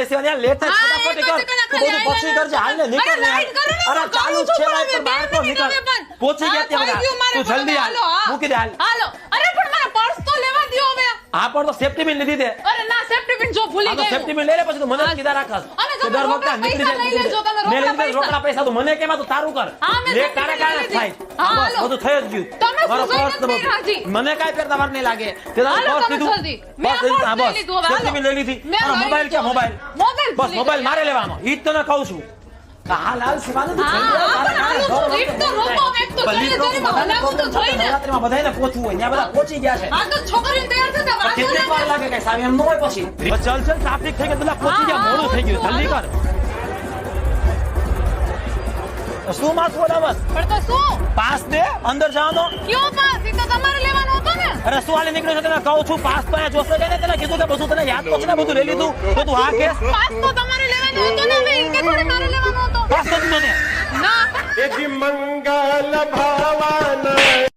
late થાય ફટાફટ કર તું બધું પછી કરજે હાલ ને નીકળ ને અરે ચાલુ છે લાઈટ પર બહાર તો નીકળ પહોંચી ગયા ત્યાં તું જલ્દી હાલ મૂકી દે હાલ હાલો અરે પણ મારા પર્સ તો લેવા દયો હવે આ પણ તો સેફ્ટી પિન લીધી દે અરે ના સેફ્ટી પિન જો ભૂલી ગયો સેફ્ટી પિન લઈ લે પછી તું મને કીધા રાખસ તમે દર વખતે નીકળી જાય મેં રોકડા પૈસા તું મને કેમાં તું તારું કર લે કારે કારે થાય બસ બધું થઈ જ ગયું મારો પર્સ તો મને કાઈ ફેર તમાર નહીં લાગે તે તારું પર્સ લીધું બસ સેફ્ટી પિન લઈ લીધી મોબાઈલ કે મોબાઈલ બસ મોબાઈલ મારે લેવાનો ઈ જ તને કહું છું હાલ હાલ શિવાનું તું નવરાત્રીમાં બધાને પહોંચવું હોય ત્યાં બધા પહોંચી ગયા છે કેટલી વાર લાગે કઈ સામે એમ ન હોય પછી ચલ ટ્રાફિક થઈ ગયું બધા પહોંચી ગયા મોડું થઈ ગયું જલ્દી કર શું માસ બોલાવસ પણ તો શું પાસ દે અંદર જવાનો ક્યો પાસ ઈ તો તમારે લેવાનો હતો ને અરે શું હાલે નીકળ્યો છે તને કહું છું પાસ તો અહીંયા જોશે કે તને કીધું કે બધું તને યાદ તો છે ને બધું લઈ લીધું તો તું હા કેસ પાસ તો તમારે લેવાનો હતો ને મેં કે થોડી મારે લેવાનો હતો પાસ તો મને ના મંગલ ભાવન